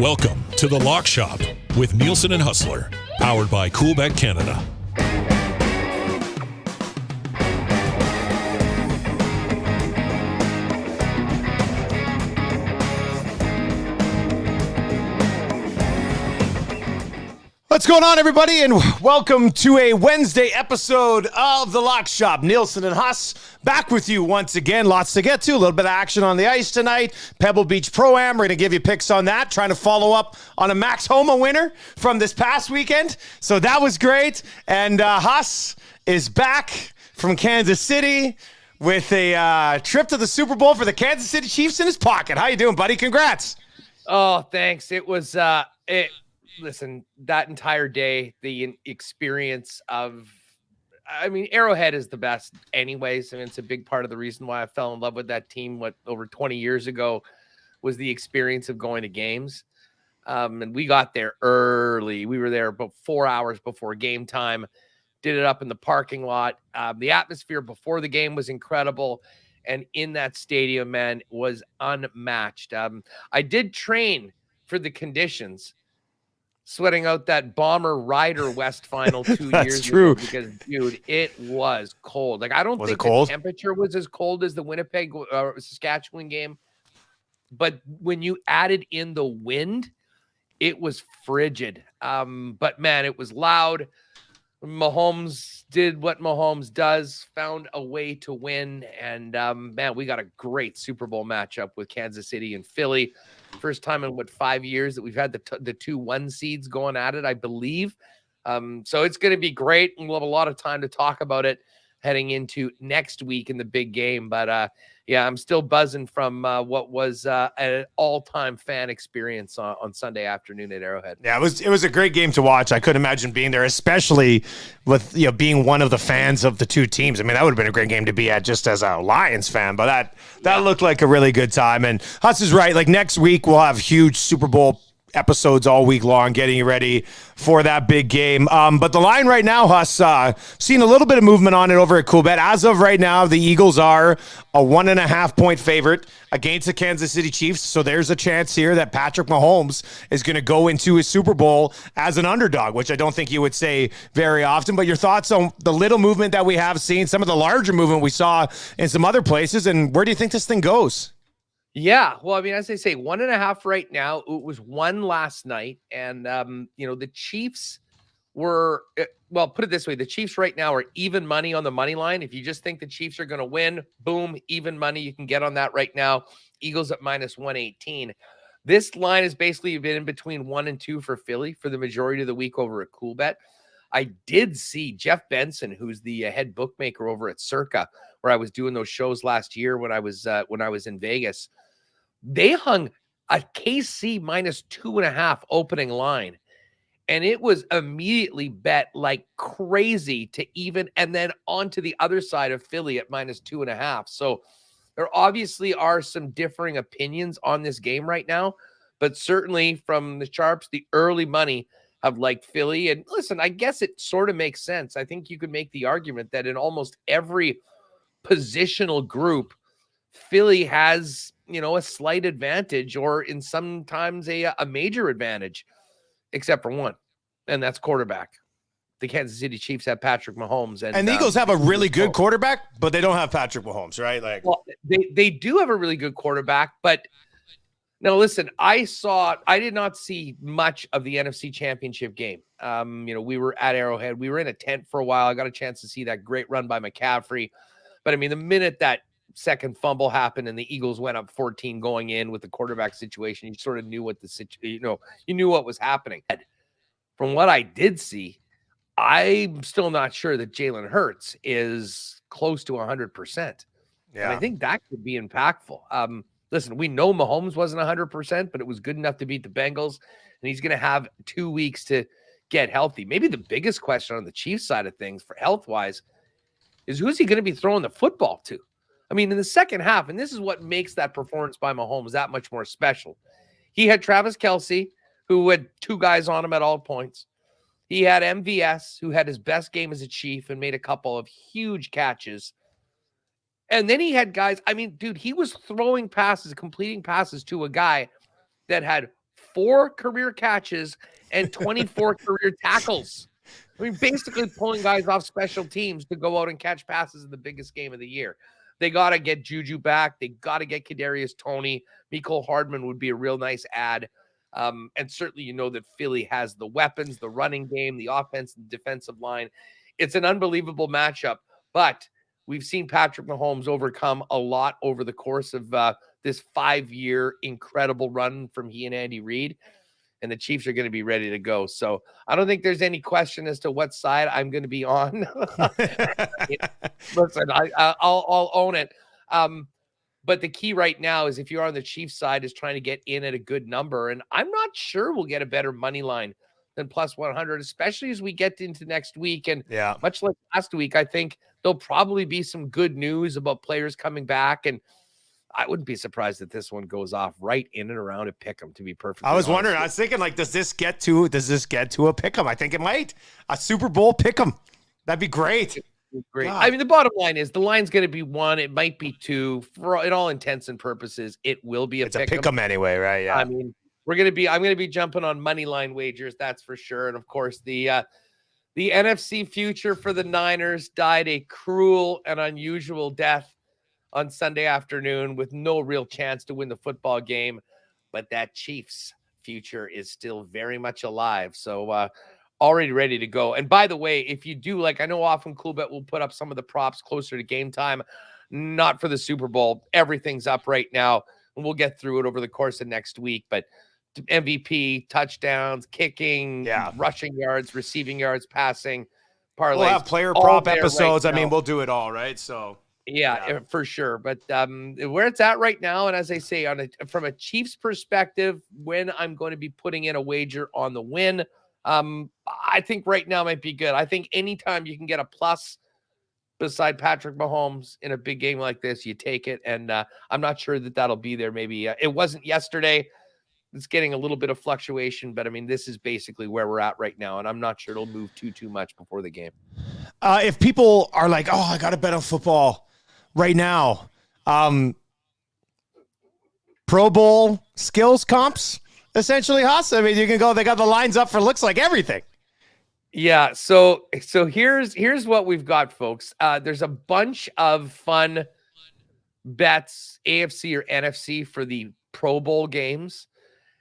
Welcome to The Lock Shop with Nielson and Hustler, powered by Coolbet Canada. What's going on, everybody, and welcome to a Wednesday episode of The Lock Shop. Nielson and Huss back with you once again. Lots to get to. A little bit of action on the ice tonight. Pebble Beach Pro-Am. We're going to give you picks on that. Trying to follow up on a Max Homa winner from this past weekend. So that was great. And Huss is back from Kansas City with a trip to the Super Bowl for the Kansas City Chiefs in his pocket. How you doing, buddy? Congrats. Oh, thanks. It was listen, that entire day, the experience of, Arrowhead is the best anyways. It's a big part of the reason why I fell in love with that team, over 20 years ago, was the experience of going to games. And we got there early. We were there about 4 hours before game time, did it up in the parking lot. The atmosphere before the game was incredible. And in that stadium, man, was unmatched. I did train for the conditions, sweating out that Bomber Rider West final 2 years true. ago because, dude, it was cold. Like, I don't think the temperature was as cold as the Winnipeg Saskatchewan game, but when you added in the wind, it was frigid. But man, it was loud. Mahomes did what Mahomes does, found a way to win, and man, we got a great Super Bowl matchup with Kansas City and Philly. First time in 5 years that we've had the 2-1 seeds going at it, I believe. So it's going to be great, and we'll have a lot of time to talk about it heading into next week in the big game. But yeah, I'm still buzzing from what was an all-time fan experience on Sunday afternoon at Arrowhead. Yeah, it was a great game to watch. I couldn't imagine being there, especially with being one of the fans of the two teams. That would have been a great game to be at just as a Lions fan. But that looked like a really good time. And Huss is right. Like, next week we'll have huge Super Bowl episodes all week long, getting you ready for that big game. But the line right now, Huss, seeing a little bit of movement on it over at Coolbet. As of right now, the Eagles are a 1.5 point favorite against the Kansas City Chiefs. So there's a chance here that Patrick Mahomes is going to go into his Super Bowl as an underdog, which I don't think you would say very often. But your thoughts on the little movement that we have seen, some of the larger movement we saw in some other places, and where do you think this thing goes? Yeah, well, as I say, 1.5 right now. It was 1 last night. And, the Chiefs were, well, put it this way. The Chiefs right now are even money on the money line. If you just think the Chiefs are going to win, boom, even money. You can get on that right now. Eagles at -118. This line has basically been in between 1 and 2 for Philly for the majority of the week over at Coolbet. I did see Jeff Benson, who's the head bookmaker over at Circa, where I was doing those shows last year when I was in Vegas. They hung a KC -2.5 opening line, and it was immediately bet like crazy to even, and then onto the other side of Philly at -2.5. So there obviously are some differing opinions on this game right now, but certainly from the sharps, the early money have liked Philly. And listen, I guess it sort of makes sense. I think you could make the argument that in almost every positional group, Philly has, a slight advantage, or in sometimes a major advantage, except for one, and that's quarterback. The Kansas City Chiefs have Patrick Mahomes, and the Eagles have a really good quarterback, but they don't have Patrick Mahomes, right? Well, they do have a really good quarterback, but now listen, I did not see much of the NFC Championship game. We were at Arrowhead. We were in a tent for a while. I got a chance to see that great run by McCaffrey, but the minute that second fumble happened and the Eagles went up 14 going in with the quarterback situation, you sort of knew what you knew what was happening. From what I did see, I'm still not sure that Jalen Hurts is close to 100%. Yeah. And I think that could be impactful. Listen, we know Mahomes wasn't 100%, but it was good enough to beat the Bengals, and he's going to have 2 weeks to get healthy. Maybe the biggest question on the Chiefs side of things for health-wise is, who's he going to be throwing the football to? In the second half, and this is what makes that performance by Mahomes that much more special. He had Travis Kelce, who had 2 guys on him at all points. He had MVS, who had his best game as a Chief and made a couple of huge catches. And then he had guys, he was throwing passes, completing passes to a guy that had 4 career catches and 24 career tackles. I mean, basically pulling guys off special teams to go out and catch passes in the biggest game of the year. They got to get Juju back. They got to get Kadarius Toney. Mecole Hardman would be a real nice add. And certainly, you know that Philly has the weapons, the running game, the offense, the defensive line. It's an unbelievable matchup, but we've seen Patrick Mahomes overcome a lot over the course of this 5-year incredible run from he and Andy Reid, and the Chiefs are going to be ready to go. So I don't think there's any question as to what side I'm going to be on. Listen, I'll own it. But the key right now is if you're on the Chiefs side is trying to get in at a good number. And I'm not sure we'll get a better money line than plus 100, especially as we get into next week. And much like last week, I think there'll probably be some good news about players coming back. And I wouldn't be surprised if this one goes off right in and around a pick'em, to be perfectly honest. Wondering, I was thinking, like, does this get to a pick'em? I think it might. A Super Bowl pick'em. That'd be great. Great. God. I mean, the bottom line is the line's going to be 1. It might be 2. For in all intents and purposes, it will be It's a pick'em anyway, right? Yeah. I mean, I'm going to be jumping on money line wagers. That's for sure. And of course, the NFC future for the Niners died a cruel and unusual death on Sunday afternoon with no real chance to win the football game. But that Chiefs future is still very much alive. So, already ready to go. And by the way, if you do, like, I know often Coolbet will put up some of the props closer to game time, not for the Super Bowl. Everything's up right now, and we'll get through it over the course of next week. But MVP, touchdowns, kicking, rushing yards, receiving yards, passing, parlays. We'll have player prop episodes. Right, I mean, we'll do it all, right? So yeah, for sure. But where it's at right now, and as I say, from a Chiefs perspective, when I'm going to be putting in a wager on the win, I think right now might be good. I think anytime you can get a plus beside Patrick Mahomes in a big game like this, you take it. And I'm not sure that that'll be there. Maybe it wasn't yesterday. It's getting a little bit of fluctuation, but I mean, this is basically where we're at right now. And I'm not sure it'll move too much before the game. If people are like, oh, I got to bet on football right now. Pro Bowl skills comps, essentially, Huss. I mean, you can go, they got the lines up for looks like everything. Yeah. So here's what we've got, folks. There's a bunch of fun bets, AFC or NFC, for the Pro Bowl games.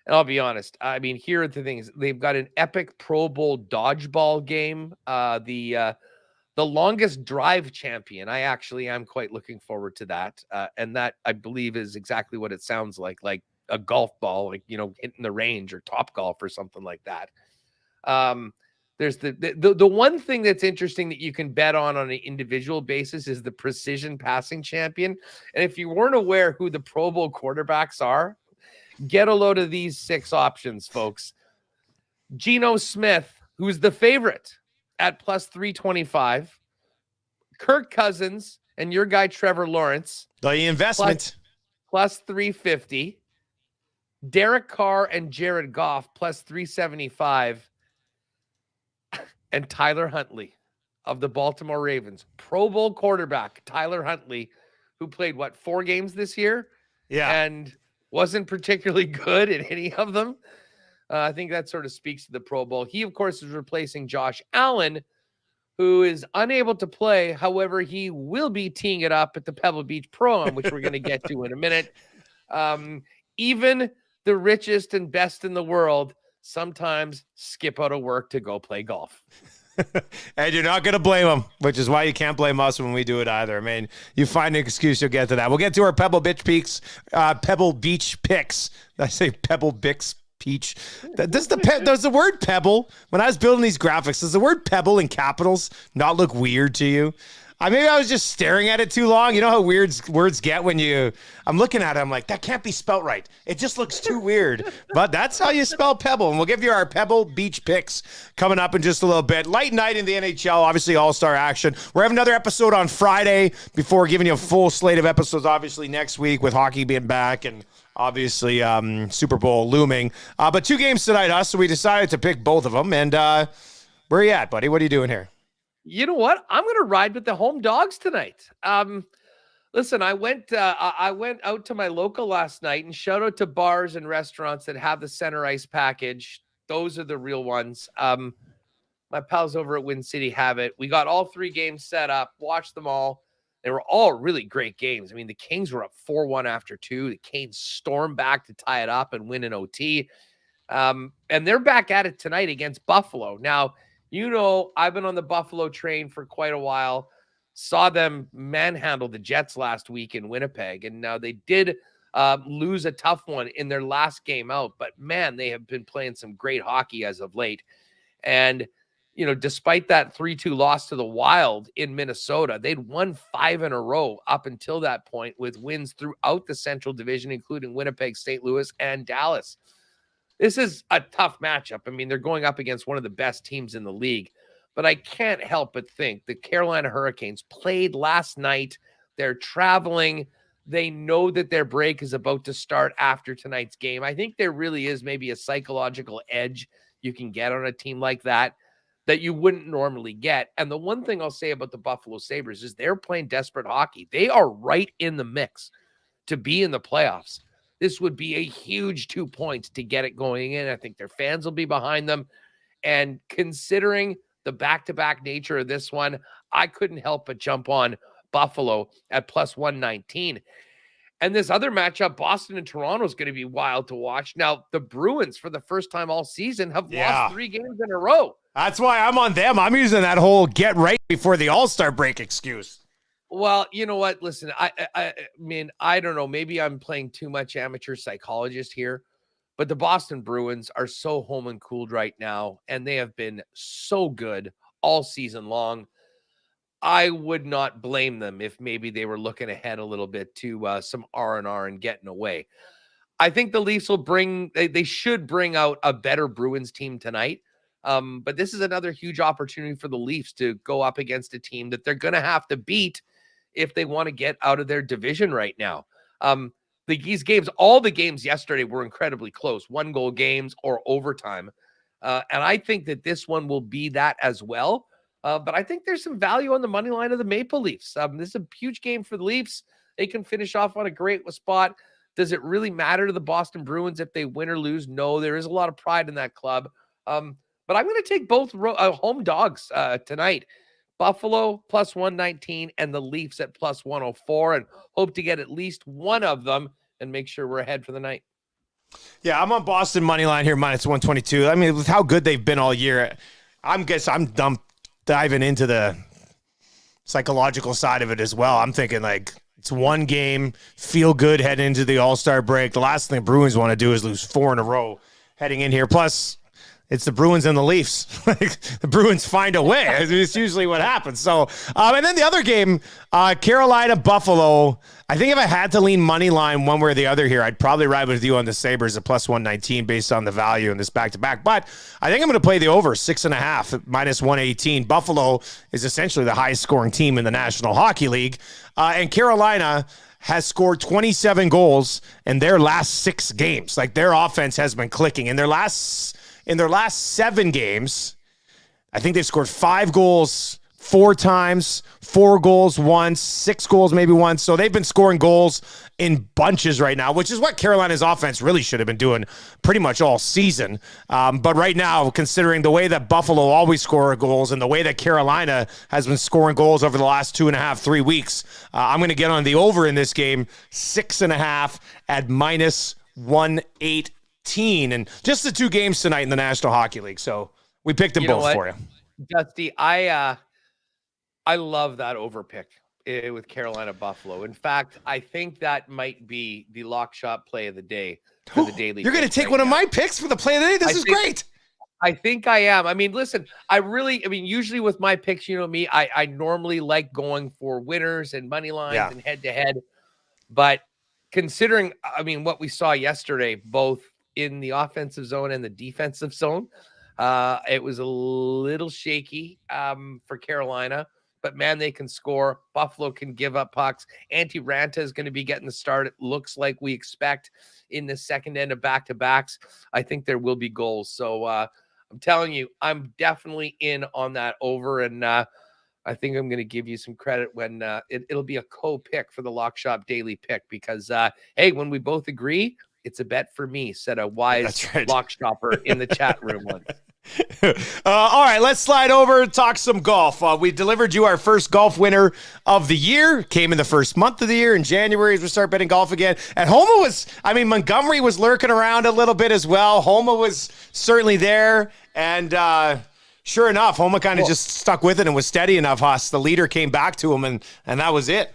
And I'll be honest, I mean, here are the things. They've got an epic Pro Bowl dodgeball game. The longest drive champion. I actually am quite looking forward to that. And that, I believe, is exactly what it sounds like a golf ball, like, you know, hitting the range or Top Golf or something like that. There's the one thing that's interesting that you can bet on an individual basis is the precision passing champion. And if you weren't aware who the Pro Bowl quarterbacks are, get a load of these 6 options, folks. Geno Smith, who's the favorite at plus 325. Kirk Cousins and your guy Trevor Lawrence. The investment. Plus 350. Derek Carr and Jared Goff plus 375. And Tyler Huntley of the Baltimore Ravens. Pro Bowl quarterback Tyler Huntley, who played, 4 games this year? Yeah. And wasn't particularly good at any of them. I think that sort of speaks to the Pro Bowl. He, of course, is replacing Josh Allen, who is unable to play. However, he will be teeing it up at the Pebble Beach Pro-Am, which we're going to get to in a minute. Even the richest and best in the world sometimes skip out of work to go play golf. And you're not going to blame them, which is why you can't blame us when we do it either. I mean, you find an excuse, you'll get to that. We'll get to our Pebble Beach picks. I say Pebble Beach Peach. Does the word pebble, when I was building these graphics, does the word pebble in capitals not look weird to you? Maybe I was just staring at it too long. You know how weird words get when I'm looking at it, I'm like, that can't be spelt right. It just looks too weird. But that's how you spell Pebble. And we'll give you our Pebble Beach picks coming up in just a little bit. Light night in the NHL, obviously all-star action. We're having another episode on Friday before giving you a full slate of episodes, obviously, next week with hockey being back and obviously Super Bowl looming. But 2 games tonight, so we decided to pick both of them. And where are you at, buddy? What are you doing here? You know what? I'm going to ride with the home dogs tonight. Listen, I went out to my local last night, and shout out to bars and restaurants that have the center ice package. Those are the real ones. My pals over at Win City have it. We got all 3 games set up, watched them all. They were all really great games. I mean, the Kings were up 4-1 after 2. The Canes stormed back to tie it up and win in OT. And they're back at it tonight against Buffalo. Now, I've been on the Buffalo train for quite a while. Saw them manhandle the Jets last week in Winnipeg. And now they did lose a tough one in their last game out. But, man, they have been playing some great hockey as of late. And despite that 3-2 loss to the Wild in Minnesota, they'd won 5 in a row up until that point with wins throughout the Central Division, including Winnipeg, St. Louis, and Dallas. This is a tough matchup. I mean, they're going up against one of the best teams in the league, but I can't help but think the Carolina Hurricanes played last night. They're traveling. They know that their break is about to start after tonight's game. I think there really is maybe a psychological edge you can get on a team like that you wouldn't normally get. And the one thing I'll say about the Buffalo Sabres is they're playing desperate hockey. They are right in the mix to be in the playoffs. This would be a huge 2 points to get it going in. I think their fans will be behind them. And considering the back-to-back nature of this one, I couldn't help but jump on Buffalo at plus 119. And this other matchup, Boston and Toronto, is going to be wild to watch. Now, the Bruins, for the first time all season, have lost 3 games in a row. That's why I'm on them. I'm using that whole get right before the All-Star break excuse. Well, you know what? Listen, I mean, I don't know. Maybe I'm playing too much amateur psychologist here, but the Boston Bruins are so home and cooled right now, and they have been so good all season long. I would not blame them if maybe they were looking ahead a little bit to some R&R and getting away. I think the Leafs will they should bring out a better Bruins team tonight. But this is another huge opportunity for the Leafs to go up against a team that they're going to have to beat if they want to get out of their division right now. These games, all the games yesterday were incredibly close, 1-goal games or overtime. And I think that this one will be that as well. But I think there's some value on the money line of the Maple Leafs. This is a huge game for the Leafs. They can finish off on a great spot. Does it really matter to the Boston Bruins if they win or lose? No, there is a lot of pride in that club. But I'm going to take both home dogs tonight. Buffalo plus 119 and the Leafs at plus 104, and hope to get at least one of them and make sure we're ahead for the night. Yeah, I'm on Boston money line here, minus 122. I mean, with how good they've been all year, I'm diving into the psychological side of it as well. I'm thinking like it's one game, feel good heading into the All-Star break. The last thing the Bruins want to do is lose 4 in a row heading in here. Plus, it's the Bruins and the Leafs. Like the Bruins find a way. It's usually what happens. So, and then the other game, Carolina, Buffalo. I think if I had to lean money line one way or the other here, I'd probably ride with you on the Sabres at plus 119 based on the value in this back-to-back. But I think I'm going to play the over 6.5 at minus 118. Buffalo is essentially the highest scoring team in the National Hockey League. And Carolina has scored 27 goals in their last 6 games. Like their offense has been clicking. In their last 7 games, I think they've scored 5 goals 4 times, 4 goals once, 6 goals maybe once. So they've been scoring goals in bunches right now, which is what Carolina's offense really should have been doing pretty much all season. But right now, considering the way that Buffalo always score goals and the way that Carolina has been scoring goals over the last 2.5, 3 weeks, I'm going to get on the over in this game, 6.5 at minus 118. And just the 2 games tonight in the National Hockey League. So we picked them both for you. Dusty, I love that over pick with Carolina Buffalo. In fact, I think that might be the lock shot play of the day for the daily. You're going to take one of my picks for the play of the day? This is great. I think I am. I mean, listen, usually with my picks, you know me, I normally like going for winners and money lines and head to head. But considering, what we saw yesterday, both in the offensive zone and the defensive zone, it was a little shaky for Carolina. But, man, they can score. Buffalo can give up pucks. Antti Ranta is going to be getting the start, it looks like we expect, in the second end of back-to-backs. I think there will be goals. So, I'm telling you, I'm definitely in on that over. And I think I'm going to give you some credit when it'll be a co-pick for the Lock Shop Daily Pick because, hey, when we both agree, it's a bet for me, said a wise lock shopper in the chat room once. All right, let's slide over and talk some golf. We delivered you our first golf winner of the year. Came in the first month of the year in January as we start betting golf again. And Montgomery was lurking around a little bit as well. Homa was certainly there. And sure enough, Homa kind of just stuck with it and was steady enough. Huss, the leader came back to him, and that was it.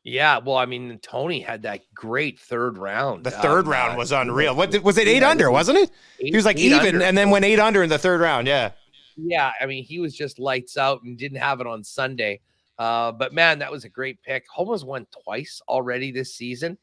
Yeah, well, I mean, Tony had that great third round. The third round was unreal. What was it? 8 under, wasn't it? He was like even, under. And then went 8 under in the third round. Yeah. Yeah, I mean, he was just lights out and didn't have it on Sunday. But man, that was a great pick. Homa's won twice already this season.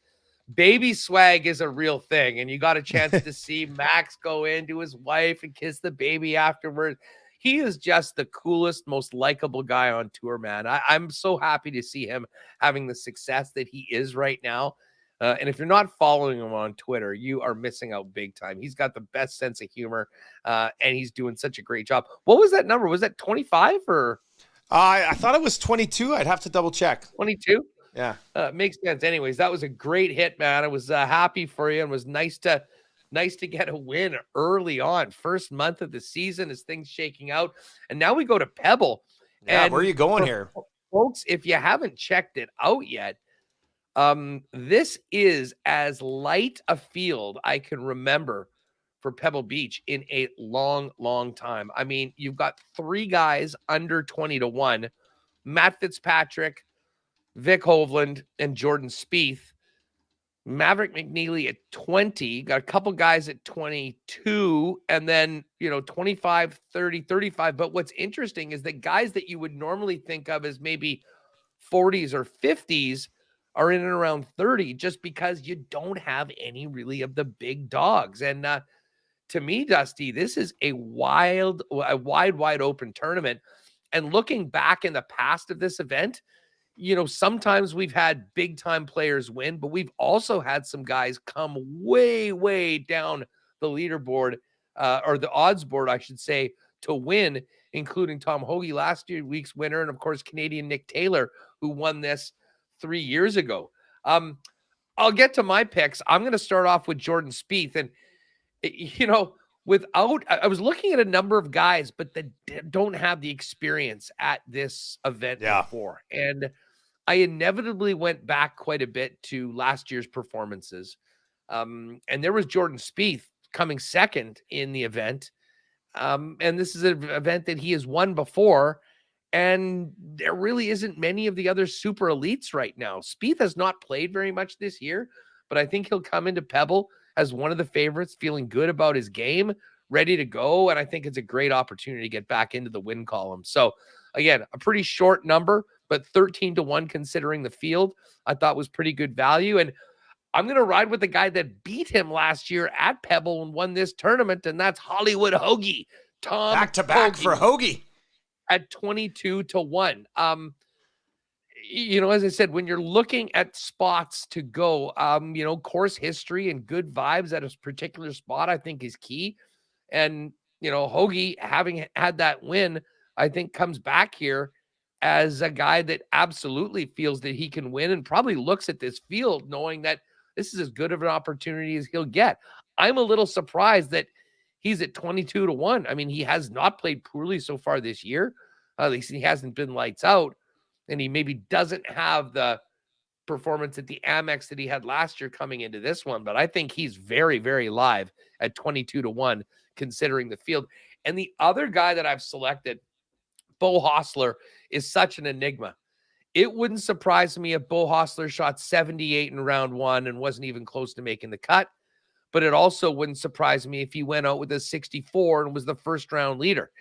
Baby swag is a real thing, and you got a chance to see Max go into his wife and kiss the baby afterwards. He is just the coolest, most likable guy on tour, man. I'm so happy to see him having the success that he is right now. And if you're not following him on Twitter, you are missing out big time. He's got the best sense of humor, and he's doing such a great job. What was that number? Was that 25 or? I thought it was 22. I'd have to double check. 22? Yeah. Makes sense. Anyways, that was a great hit, man. I was happy for you and was nice to get a win early on. First month of the season as things shaking out. And now we go to Pebble. Yeah, and where are you going here? Folks, if you haven't checked it out yet, this is as light a field I can remember for Pebble Beach in a long, long time. I mean, you've got 3 guys under 20-1, Matt Fitzpatrick, Vic Hovland, and Jordan Spieth. Maverick McNeely at 20, got a couple guys at 22, and then, 25, 30, 35. But what's interesting is that guys that you would normally think of as maybe 40s or 50s are in and around 30 just because you don't have any really of the big dogs. And to me, Dusty, this is a wide open tournament. And looking back in the past of this event, sometimes we've had big time players win, but we've also had some guys come way, way down the leaderboard or the odds board, I should say, to win, including Tom Hoagie, last week's winner. And of course, Canadian Nick Taylor, who won this 3 years ago. I'll get to my picks. I'm going to start off with Jordan Spieth. And, I was looking at a number of guys, but that don't have the experience at this event before. And I inevitably went back quite a bit to last year's performances. And there was Jordan Spieth coming second in the event. And this is an event that he has won before. And there really isn't many of the other super elites right now. Spieth has not played very much this year, but I think he'll come into Pebble as one of the favorites, feeling good about his game, ready to go. And I think it's a great opportunity to get back into the win column. So again, a pretty short number, but 13-1 considering the field, I thought was pretty good value. And I'm going to ride with the guy that beat him last year at Pebble and won this tournament. And that's Hollywood Hoagie. Tom back-to-back for Hoagie at 22-1. As I said, when you're looking at spots to go, course history and good vibes at a particular spot, I think is key. And, Hoagie, having had that win, I think comes back here as a guy that absolutely feels that he can win and probably looks at this field knowing that this is as good of an opportunity as he'll get. I'm a little surprised that he's at 22-1. I mean, he has not played poorly so far this year. At least he hasn't been lights out. And he maybe doesn't have the performance at the Amex that he had last year coming into this one. But I think he's very, very live at 22-1, considering the field. And the other guy that I've selected, Bo Hostler, is such an enigma. It wouldn't surprise me if Bo Hostler shot 78 in round 1 and wasn't even close to making the cut. But it also wouldn't surprise me if he went out with a 64 and was the first round leader.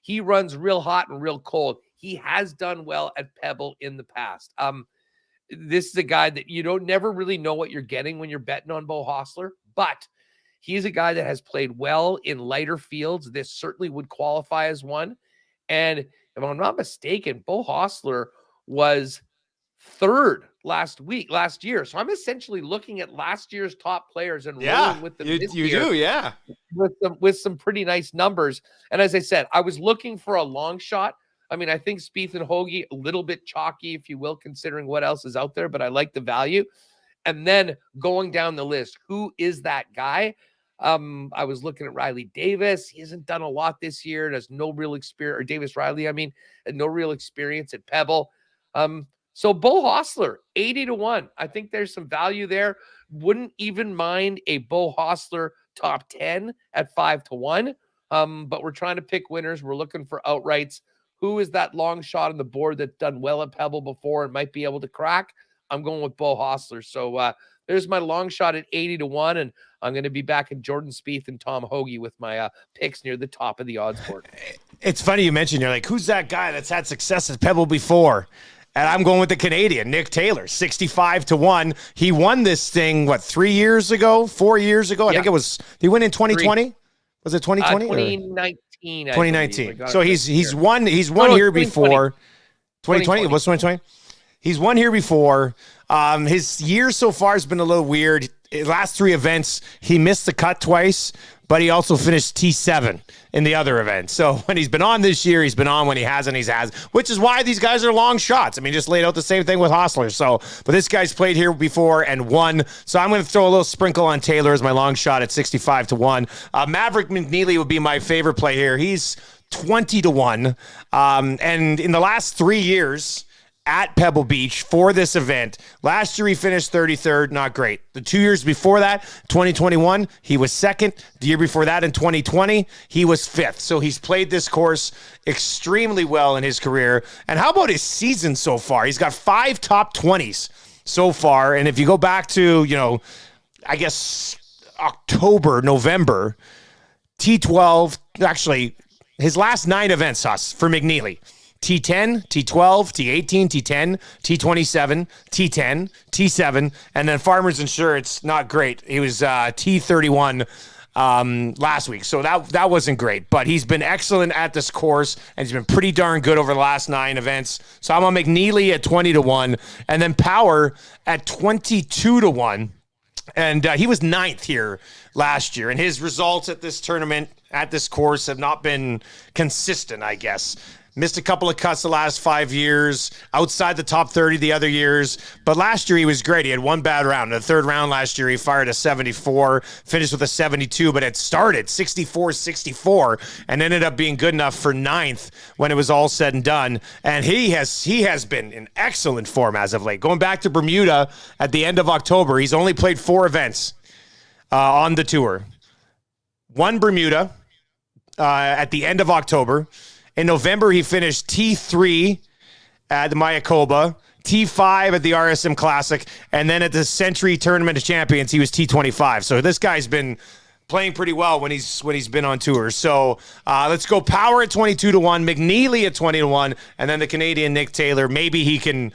He runs real hot and real cold. He has done well at Pebble in the past. This is a guy that you don't never really know what you're getting when you're betting on Bo Hostler, but he's a guy that has played well in lighter fields. This certainly would qualify as one. And if I'm not mistaken, Bo Hostler was third last year. So I'm essentially looking at last year's top players and rolling with them. With some pretty nice numbers. And as I said, I was looking for a long shot. I mean, I think Spieth and Hoagie, a little bit chalky, if you will, considering what else is out there, but I like the value. And then going down the list, who is that guy? I was looking at Riley Davis. He hasn't done a lot this year. And has no real experience, or Davis Riley, I mean, had no real experience at Pebble. So Bo Hostler, 80-1. I think there's some value there. Wouldn't even mind a Bo Hostler top 10 at 5-1. But we're trying to pick winners. We're looking for outrights. Who is that long shot on the board that's done well at Pebble before and might be able to crack? I'm going with Bo Hostler. So there's my long shot at 80-1, and I'm going to be back in Jordan Spieth and Tom Hoagie with my picks near the top of the odds board. It's funny you mentioned, you're like, who's that guy that's had success at Pebble before? And I'm going with the Canadian, Nick Taylor, 65-1. He won this thing, 4 years ago? I think it was, he won in 2020? Was it 2020? 2019. 2019. So he's won here before. 2020. It was 2020. He's won here before. His year so far has been a little weird. His last 3 events, he missed the cut twice, but he also finished T7 in the other event. So when he's been on this year, he's been on. When he hasn't, he's has, which is why these guys are long shots. I mean, just laid out the same thing with Hostler. So, but this guy's played here before and won. So I'm going to throw a little sprinkle on Taylor as my long shot at 65-1. Maverick McNeely would be my favorite play here. He's 20-1. And in the last 3 years, at Pebble Beach for this event. Last year, he finished 33rd. Not great. The 2 years before that, 2021, he was 2nd. The year before that, in 2020, he was 5th. So he's played this course extremely well in his career. And how about his season so far? He's got 5 top 20s so far. And if you go back to, I guess October, November, T12, actually, his last 9 events, for McNeely. T10, T12, T18, T10, T27, T10, T7, and then Farmers Insurance, not great. He was T31 last week, so that wasn't great. But he's been excellent at this course, and he's been pretty darn good over the last 9 events. So I'm on McNeely at 20-1, and then Power at 22-1. And he was 9th here last year, and his results at this tournament, at this course, have not been consistent, I guess. Missed a couple of cuts the last 5 years, outside the top 30 the other years. But last year he was great. He had 1 bad round. In the 3rd round last year, he fired a 74, finished with a 72, but it started 64-64 and ended up being good enough for 9th when it was all said and done. And he has been in excellent form as of late. Going back to Bermuda at the end of October, he's only played 4 events on the tour. 1 Bermuda at the end of October. In November, he finished T3 at the Mayakoba, T5 at the RSM Classic, and then at the Century Tournament of Champions, he was T25. So this guy's been playing pretty well when he's been on tour. So let's go Power at 22-1, McNeely at 20-1, and then the Canadian Nick Taylor. Maybe he can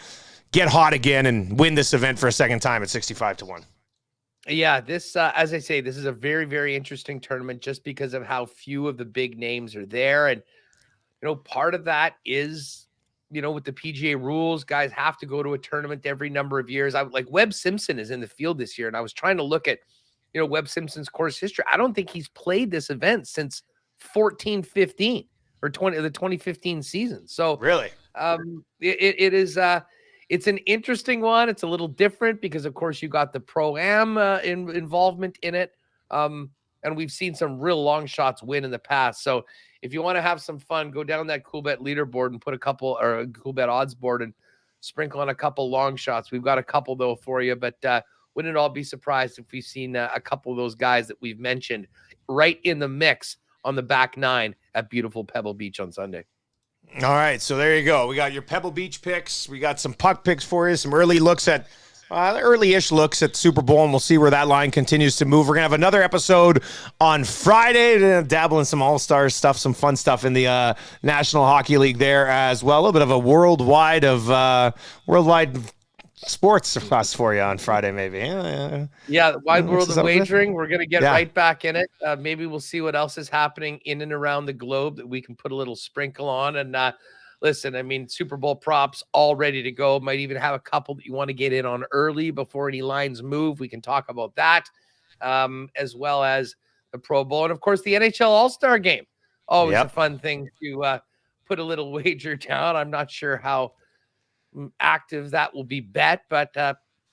get hot again and win this event for a second time at 65-1. Yeah, this, as I say, this is a very, very interesting tournament just because of how few of the big names are there. And part of that is, with the PGA rules, guys have to go to a tournament every number of years. Webb Simpson is in the field this year, and I was trying to look at, Webb Simpson's course history. I don't think he's played this event since 14-15 or the 2015 season. So really, it is it's an interesting one. It's a little different because, of course, you got the Pro-Am involvement in it, and we've seen some real long shots win in the past. So if you want to have some fun, go down that CoolBet leaderboard and put a CoolBet odds board and sprinkle on a couple long shots. We've got a couple, though, for you, but wouldn't all be surprised if we've seen a couple of those guys that we've mentioned right in the mix on the back 9 at beautiful Pebble Beach on Sunday. All right, so there you go. We got your Pebble Beach picks. We got some puck picks for you, some early looks at early-ish looks at Super Bowl, and we'll see where that line continues to move. We're going to have another episode on Friday to dabble in some all-star stuff, some fun stuff in the National Hockey League there as well. A little bit of a worldwide sports class for you on Friday, maybe. Yeah, wide world of wagering. We're going to get right back in it. Maybe we'll see what else is happening in and around the globe that we can put a little sprinkle on. And listen, I mean, Super Bowl props all ready to go. Might even have a couple that you want to get in on early before any lines move. We can talk about that, as well as the Pro Bowl. And, of course, the NHL All-Star Game. Always a fun thing to put a little wager down. I'm not sure how active that will be bet, but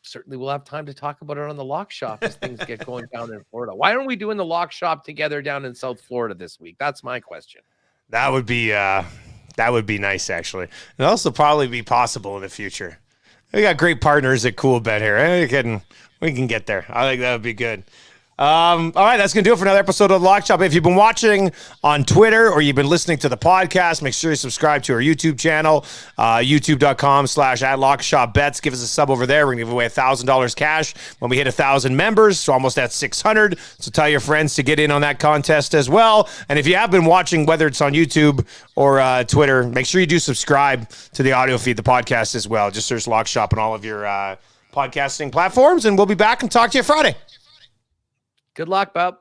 certainly we'll have time to talk about it on the Lock Shop as things get going down in Florida. Why aren't we doing the Lock Shop together down in South Florida this week? That's my question. That would be nice, actually. And also probably be possible in the future. We got great partners at Cool Bet here. We can get there. I think that would be good. All right, that's going to do it for another episode of Lock Shop. If you've been watching on Twitter or you've been listening to the podcast, make sure you subscribe to our YouTube channel, youtube.com/@LockShopBets. Give us a sub over there. We're going to give away $1,000 cash when we hit 1,000 members. So almost at 600. So tell your friends to get in on that contest as well. And if you have been watching, whether it's on YouTube or Twitter, make sure you do subscribe to the audio feed, the podcast as well. Just search Lock Shop on all of your podcasting platforms, and we'll be back and talk to you Friday. Good luck, Bob.